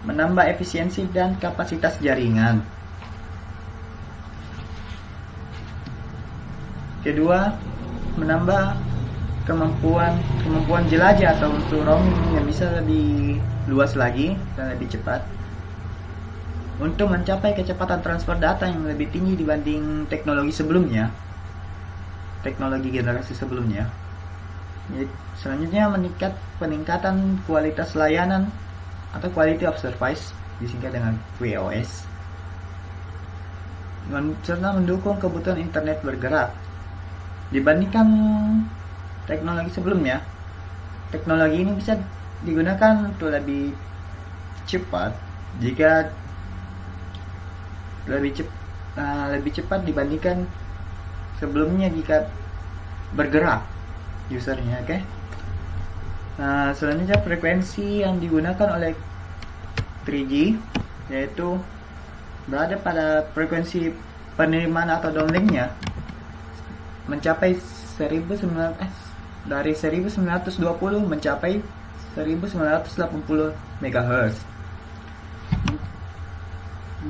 menambah efisiensi dan kapasitas jaringan. Kedua, menambah kemampuan jelajah atau untuk roaming yang bisa lebih luas lagi dan lebih cepat. Untuk mencapai kecepatan transfer data yang lebih tinggi dibanding teknologi generasi sebelumnya. Selanjutnya, peningkatan kualitas layanan atau quality of service, disingkat dengan QoS, serta mendukung kebutuhan internet bergerak. Dibandingkan teknologi sebelumnya, teknologi ini bisa digunakan untuk lebih cepat lebih cepat dibandingkan sebelumnya jika bergerak usernya. Oke. Selanjutnya, frekuensi yang digunakan oleh 3G yaitu berada pada frekuensi penerimaan atau downlinknya mencapai 1920 mencapai 1980 MHz,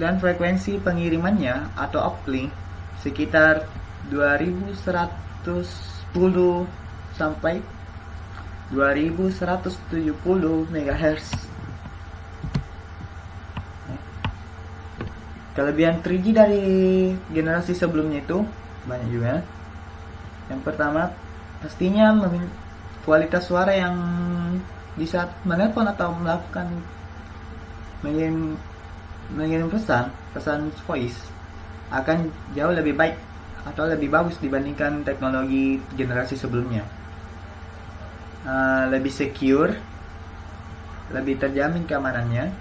dan frekuensi pengirimannya atau uplink sekitar 2110 sampai 2170 MHz. Kelebihan 3G dari generasi sebelumnya itu banyak juga. Yang pertama, pastinya kualitas suara yang di saat menelpon atau melakukan mengirim pesan voice akan jauh lebih baik atau lebih bagus dibandingkan teknologi generasi sebelumnya. Lebih secure, lebih terjamin keamanannya.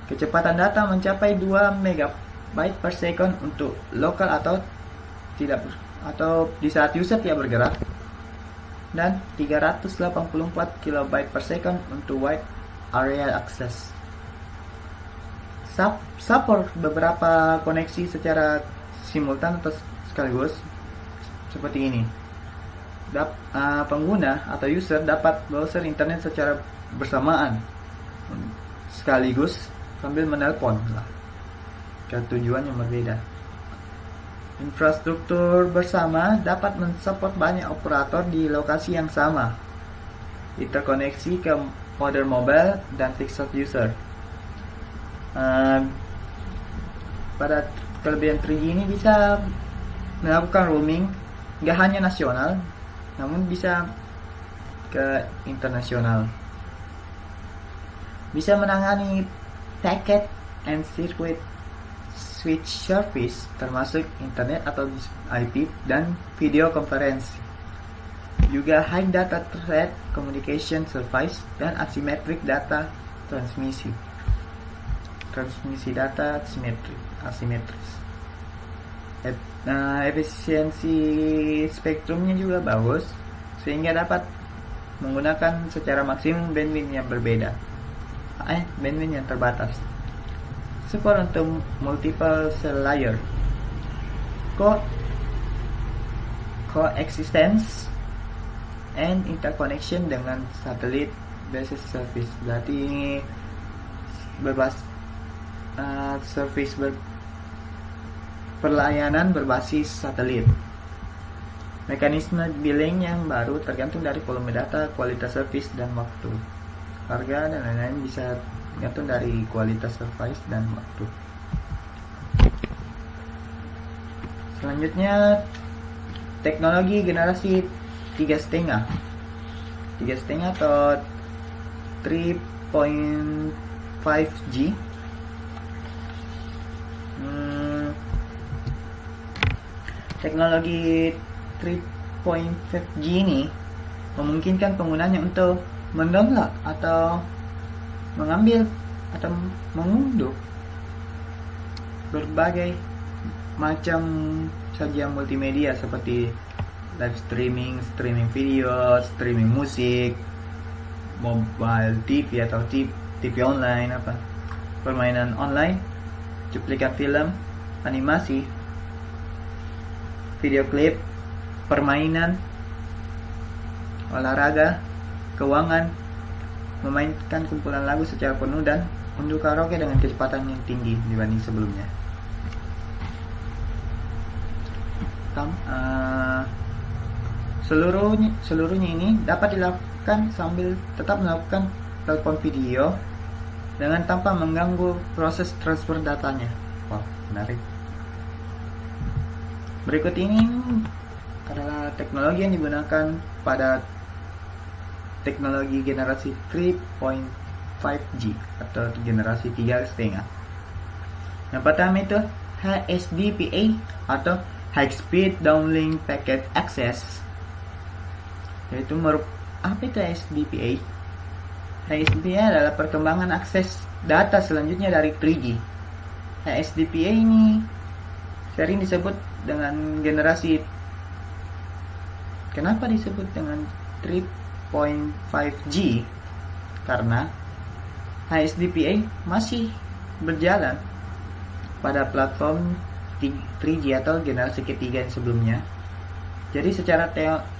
Kecepatan data mencapai 2 MB per second untuk lokal atau di saat user tidak bergerak, dan 384 KB per second untuk wide area access. Support beberapa koneksi secara simultan atau sekaligus seperti ini. Pengguna atau user dapat browser internet secara bersamaan sekaligus sambil menelpon ke tujuan yang berbeda. Infrastruktur bersama dapat mensupport banyak operator di lokasi yang sama, interkoneksi ke modem mobile dan fixed user. Pada kelebihan 3G ini bisa melakukan roaming gak hanya nasional, namun bisa ke internasional. Bisa menangani packet and circuit switch service termasuk internet atau IP dan video conference. Juga high data rate communication service dan asymmetric data transmisi data asimetris. Efisiensi spektrumnya juga bagus sehingga dapat menggunakan secara maksimum bandwidth yang berbeda, bandwidth yang terbatas. Support untuk multiple cell layer, coexistence and interconnection dengan satelit based service. Berarti ini service pelayanan berbasis satelit. Mekanisme billing yang baru tergantung dari volume data, kualitas service, dan waktu. Harga dan lain-lain bisa tergantung dari kualitas service dan waktu. Selanjutnya, teknologi generasi 3,5 atau 3.5G. Teknologi 3.5G ini memungkinkan penggunanya untuk mendownload atau mengambil atau mengunduh berbagai macam sajian multimedia seperti live streaming video, streaming musik, mobile TV atau TV online, permainan online, cuplikan film, animasi, video klip, permainan, olahraga, keuangan, memainkan kumpulan lagu secara penuh, dan unduh karaoke dengan kecepatan yang tinggi dibanding sebelumnya. Seluruhnya ini dapat dilakukan sambil tetap melakukan telepon video dengan tanpa mengganggu proses transfer datanya. Wow, menarik. Berikut ini adalah teknologi yang digunakan pada teknologi generasi 3.5G atau generasi 3,5. Yang pertama itu HSDPA atau High Speed Downlink Packet Access, yaitu apa itu HSDPA? HSDPA adalah perkembangan akses data selanjutnya dari 3G. HSDPA ini sering disebut dengan generasi. Kenapa disebut dengan 3.5G? Karena HSDPA masih berjalan pada platform 3G atau generasi ketiga sebelumnya. Jadi secara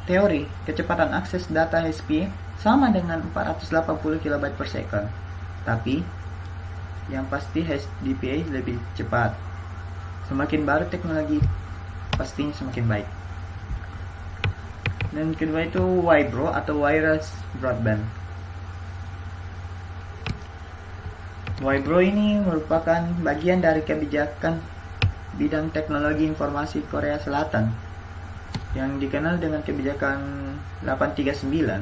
teori, kecepatan akses data HSDPA sama dengan 480 KB per second. Tapi yang pasti HSDPA lebih cepat. Semakin baru teknologi, pastinya semakin baik. Dan kedua itu WiBro atau Wireless Broadband. WiBro ini merupakan bagian dari kebijakan bidang teknologi informasi Korea Selatan yang dikenal dengan kebijakan 839.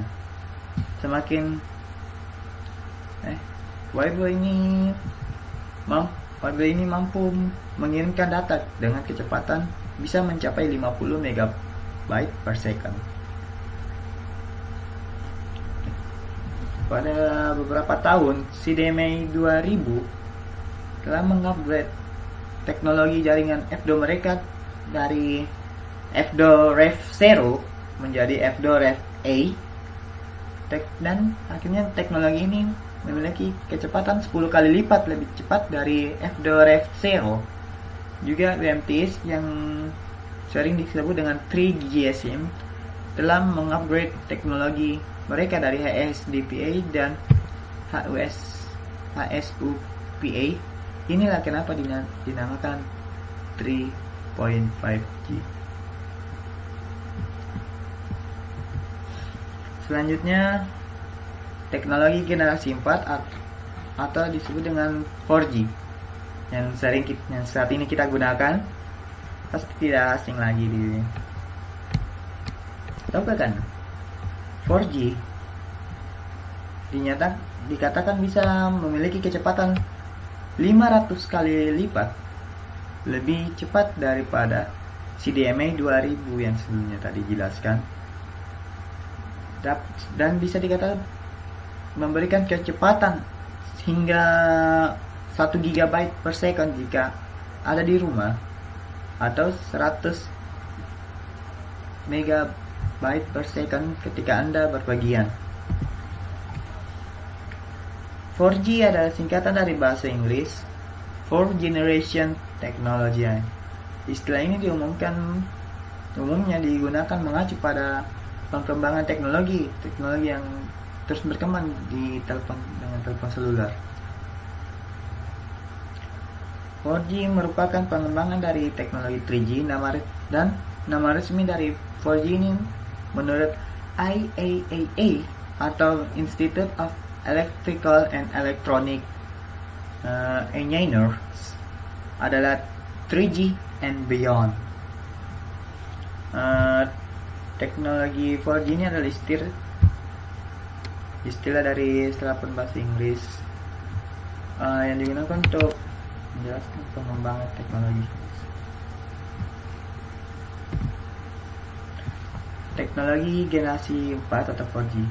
WiBro ini mampu mengirimkan data dengan kecepatan bisa mencapai 50 MB per second. Pada beberapa tahun, CDMA 2000 telah mengupgrade teknologi jaringan FDO mereka dari FDO Rev 0 menjadi FDO Rev A, dan akhirnya teknologi ini memiliki kecepatan 10 kali lipat lebih cepat dari FDO Rev 0. Juga UMTS yang sering disebut dengan 3GSM telah mengupgrade teknologi mereka dari HSDPA dan HSUPA. Inilah kenapa dinamakan 3.5G. Selanjutnya, teknologi generasi 4 atau disebut dengan 4G yang saat ini kita gunakan, pasti tidak asing lagi di. Tahu kan? 4G dikatakan bisa memiliki kecepatan 500 kali lipat lebih cepat daripada CDMA 2000 yang sebelumnya tadi jelaskan, dan bisa dikatakan memberikan kecepatan hingga 1 GB per second jika ada di rumah, atau 100 MB per second ketika Anda berpergian. 4G adalah singkatan dari bahasa Inggris Fourth Generation Technology. Istilah ini umumnya digunakan mengacu pada pengembangan teknologi yang terus berkembang di telepon seluler. 4G merupakan pengembangan dari teknologi 3G dan nama resmi dari 4G ini menurut IAAA atau Institute of Electrical and Electronic Engineers adalah 3G and beyond. Teknologi 4G ini adalah istilah dari serapan bahasa Inggris yang digunakan untuk menjelaskan pengembangan teknologi. Teknologi generasi 4 atau 4G.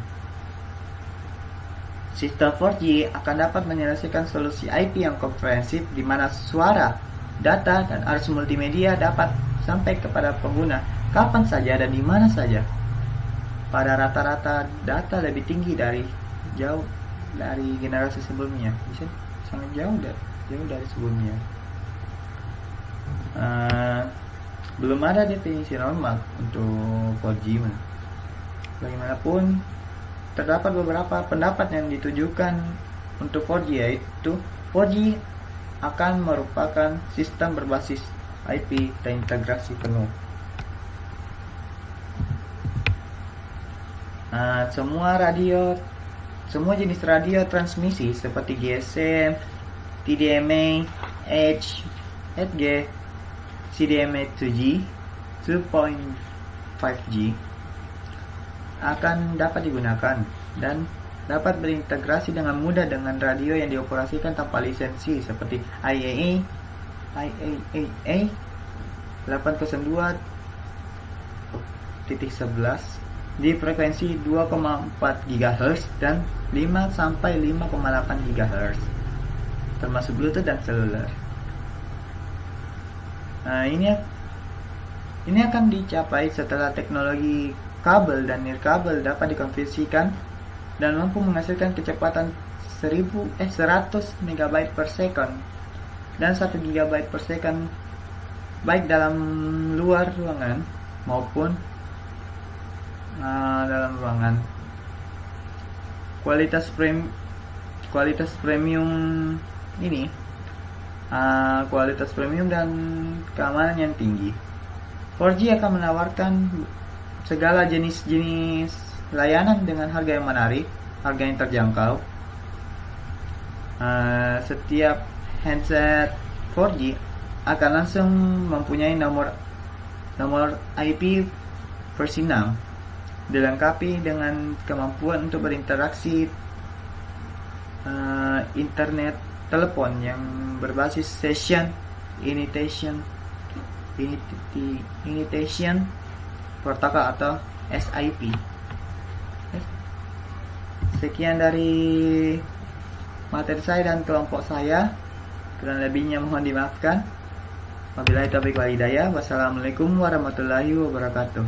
Sistem 4G akan dapat menyelesaikan solusi IP yang komprehensif di mana suara, data, dan arus multimedia dapat sampai kepada pengguna kapan saja dan di mana saja. Pada rata-rata data lebih tinggi dari generasi sebelumnya, bisa sangat jauh dari sebelumnya. Belum ada definisi normal untuk 4G. Bagaimanapun, terdapat beberapa pendapat yang ditujukan untuk 4G, yaitu 4G akan merupakan sistem berbasis IP terintegrasi penuh. Semua jenis radio transmisi seperti GSM, TDMA, H, HG, CDMA 2G, 2.5G akan dapat digunakan dan dapat berintegrasi dengan mudah dengan radio yang dioperasikan tanpa lisensi seperti IAAA 802.11 di frekuensi 2,4 GHz dan 5 sampai 5,8 GHz termasuk Bluetooth dan seluler. Ini akan dicapai setelah teknologi kabel dan nirkabel dapat dikonversikan dan mampu menghasilkan kecepatan 100 MB per second dan 1 GB per second baik dalam luar ruangan maupun dalam ruangan. Kualitas premium ini kualitas premium dan keamanan yang tinggi. 4G akan menawarkan segala jenis layanan dengan harga yang menarik, harga yang terjangkau. Setiap handset 4G akan langsung mempunyai nomor IP versi 6, dilengkapi dengan kemampuan untuk berinteraksi internet telepon yang berbasis session initiation protocol atau SIP. Sekian dari materi saya dan kelompok saya. Kurang lebihnya mohon dimaafkan. Wabillahi taufiq wal hidayah. Wassalamualaikum warahmatullahi wabarakatuh.